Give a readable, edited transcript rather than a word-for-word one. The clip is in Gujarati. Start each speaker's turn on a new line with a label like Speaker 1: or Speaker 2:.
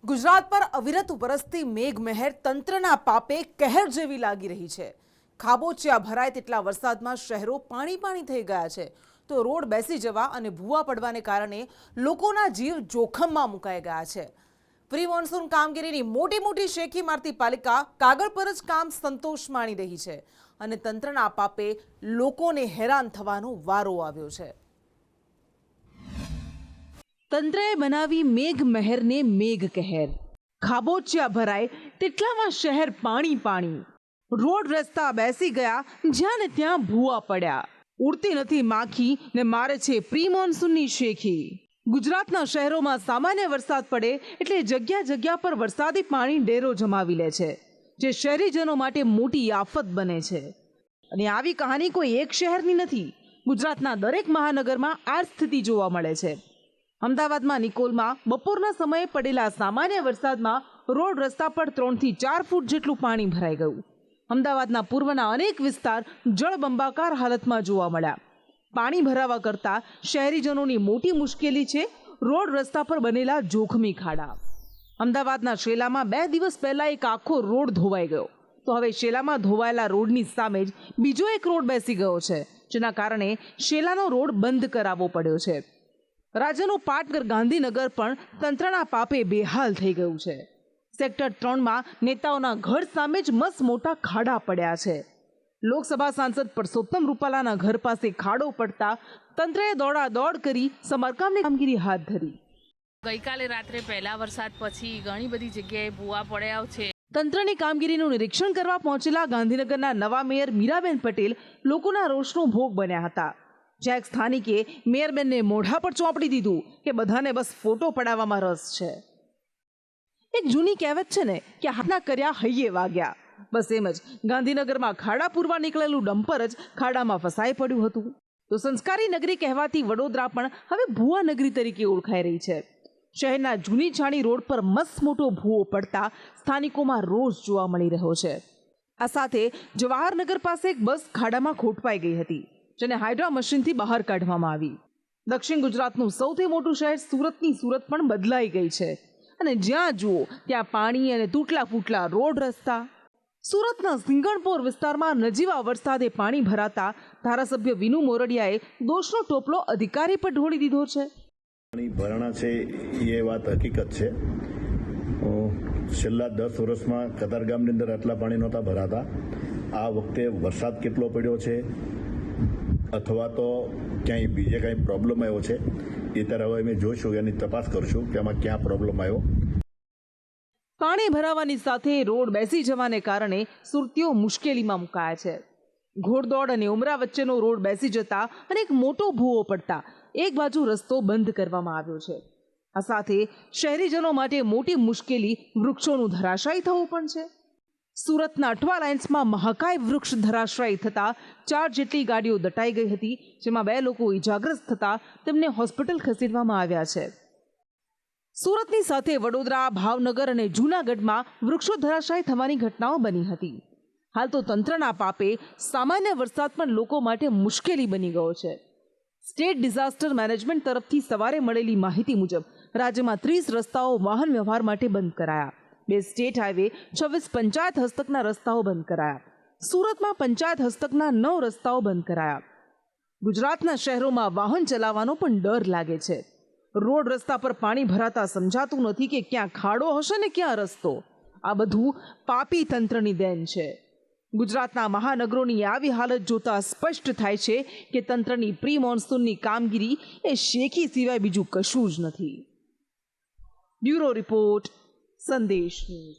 Speaker 1: ગુજરાત પર અવિરત વરસતી મેઘમહેર તંત્રના પાપે કહેર જેવી લાગી રહી છે। ખાબોચિયા ભરાય તેટલા વરસાદમાં શહેરો પાણી થઈ ગયા છે, તો રોડ બેસી જવા અને ભૂવા પડવાને કારણે લોકોના જીવ જોખમમાં મુકાઈ ગયા છે। પ્રી મોન્સૂન કામગીરીની મોટી શેખી મારતી પાલિકા કાગળ પર જ કામ સંતોષ માણી રહી છે અને તંત્રના પાપે લોકોને હેરાન થવાનો વારો આવ્યો છે। તંત્રએ બનાવી મેઘમહેરને મેઘ કહેર। ખાબોચિયા ભરાય તેટલામાં શહેર પાણી। રોડ રસ્તા બેસી ગયા, જ્યાં ને ત્યાં ભૂવા પડ્યા। ઉડતી નથી માખી ને મારે છે પ્રી મોન્સૂનની શેખી। ગુજરાતના શહેરોમાં સામાન્ય વરસાદ પડે એટલે જગ્યા પર વરસાદી પાણી ડેરો જમાવી લે છે, જે શહેરીજનો માટે મોટી આફત બને છે। અને આવી કહાની કોઈ એક શહેરની નથી, ગુજરાતના દરેક મહાનગરમાં આ સ્થિતિ જોવા મળે છે। અમદાવાદમાં નિકોલમાં બપોરના સમયે પડેલા સામાન્ય વરસાદમાં રોડ રસ્તા પર 3 થી 4 ફૂટ જેટલું પાણી ભરાઈ ગયું। અમદાવાદના પૂર્વના અનેક વિસ્તાર જળબંબાકાર હાલતમાં જોવા મળ્યા। પાણી ભરાવા કરતા શહેરીજનોની મોટી મુશ્કેલી છે રોડ રસ્તા પર બનેલા જોખમી ખાડા। અમદાવાદના શેલામાં 2 દિવસ પહેલા એક આખો રોડ ધોવાઈ ગયો, તો હવે શેલામાં ધોવાયેલા રોડની સામે જ બીજો એક રોડ બેસી ગયો છે, જેના કારણે શેલાનો રોડ બંધ કરાવવો પડ્યો છે। રાજ્યનું પાટનગર ગાંધીનગર પણ તંત્રના પાપે બેહાલ થઈ ગયું છે। સેક્ટર 3માં નેતાઓના ઘર સામે જ મસ્ત મોટા ખાડા પડ્યા છે। લોકસભા સાંસદ પરસોત્તમ રૂપાલાના ઘર પાસે ખાડો પડતા તંત્રએ દોડાદોડ કરી સમારકામની કામગીરી હાથ ધરી।
Speaker 2: ગઈકાલે રાત્રે પહેલા વરસાદ પછી ઘણી બધી જગ્યાએ ભૂવા પડ્યા છે।
Speaker 1: તંત્રની કામગીરીનું નિરીક્ષણ કરવા પહોંચેલા ગાંધીનગરના નવા મેયર મીરાબેન પટેલ લોકોના રોષનો ભોગ બન્યા હતા, જ્યાં એક સ્થાનિકે મેયરબેનને મોઢા પર ચોંપડી દીધું કે બધાને બસ ફોટો પડાવવામાં રસ છે। એક જૂની કહેવત છે ને કે હાથના કર્યા હૈયે વાગ્યા, બસ એમ જ ગાંધીનગરમાં ખાડા પૂરવા નીકળેલું ડમ્પર જ ખાડામાં ફસાઈ પડ્યું હતું। તો સંસ્કારી નગરી કહેવાતી વડોદરા પણ હવે ભૂવા નગરી તરીકે ઓળખાઈ રહી છે। શહેરના જૂની છાણી રોડ પર મસ્ત મોટો ભૂવો પડતા સ્થાનિકોમાં રોષ જોવા મળી રહ્યો છે। આ સાથે જવાહરનગર પાસે એક બસ ખાડામાં ખોટવાઈ ગઈ હતી, જેને હાઇડ્રા મશીનથી બહાર કાઢવામાં આવી। દક્ષિણ ગુજરાતનું સૌથી મોટું શહેર સુરતની સુરત પણ બદલાઈ ગઈ છે અને જ્યાં જુઓ ત્યાં પાણી અને તૂટલા ફૂટલા રોડ રસ્તા। સુરતના સિંગણપોર વિસ્તારમાં નજીવા વરસાદે પાણી ભરાતા ધારાસભ્ય વિનુ મોરડિયાએ દોષનો ટોપલો અધિકારી પર ઢોળી દીધો છે।
Speaker 3: પાણી ભરાણા છે એ વાત હકીકત છે। છેલ્લા 10 વર્ષમાં કતારગામની અંદર આટલા પાણી નહોતા ભરાતા। આ વખતે વરસાદ કેટલો પડ્યો છે અથવા તો ક્યાંય બીજે કાંઈ પ્રોબ્લેમ આવ્યો છે એ તરફ અમે જોઈશું, એની તપાસ કરશું કે આમાં ક્યાં પ્રોબ્લેમ આવ્યો।
Speaker 1: પાણી ભરાવાની સાથે રોડ બેસી જવાને કારણે સુરતીઓ મુશ્કેલીમાં મુકાયા છે। ઘોડદોડ અને ઉમરા વચ્ચેનો રોડ બેસી જતા અને એક મોટો ભૂવો પડતા એક બાજુ રસ્તો બંધ કરવામાં આવ્યો છે। આ સાથે શહેરીજનો માટે મોટી મુશ્કેલી વૃક્ષોનું ધરાશાયી થવું પણ છે। સુરતના અઠવા લાઇન્સમાં મહાકાય વૃક્ષ ધરાશાયી થતા 4 જેટલી ગાડીઓ દટાઈ ગઈ હતી, જેમાં 2 લોકો ઇજાગ્રસ્ત થતા તેમને હોસ્પિટલ ખસેડવામાં આવ્યા છે। સુરતની સાથે વડોદરા, ભાવનગર અને જૂનાગઢમાં વૃક્ષો ધરાશાયી થવાની ઘટનાઓ બની હતી। હાલ તો તંત્રના પાપે સામાન્ય વરસાદ પણ લોકો માટે મુશ્કેલી બની ગયો છે। સ્ટેટ ડિઝાસ્ટર મેનેજમેન્ટ તરફથી સવારે મળેલી માહિતી મુજબ રાજ્યમાં 30 રસ્તાઓ વાહન વ્યવહાર માટે બંધ કરાયા। 2 સ્ટેટ હાઈવે, 26 પંચાયત હસ્તકના રસ્તાઓ બંધ કરાયા। સુરતમાં પંચાયત હસ્તકના 9 રસ્તાઓ બંધ કરાયા। ગુજરાતના શહેરોમાં વાહન ચલાવવાનો પણ ડર લાગે છે। રોડ રસ્તા પર પાણી ભરાતા સમજાતું નથી કે ક્યાં ખાડો હશે ને ક્યાં રસ્તો। આ બધું પાપી તંત્રની દેન છે। ગુજરાતના મહાનગરોની આવી હાલત જોતા સ્પષ્ટ થાય છે કે તંત્રની પ્રી મોન્સૂનની કામગીરી એ શેખી સિવાય બીજું કશું જ નથી। બ્યુરો રિપોર્ટ, સંદેશ ન્યૂઝ।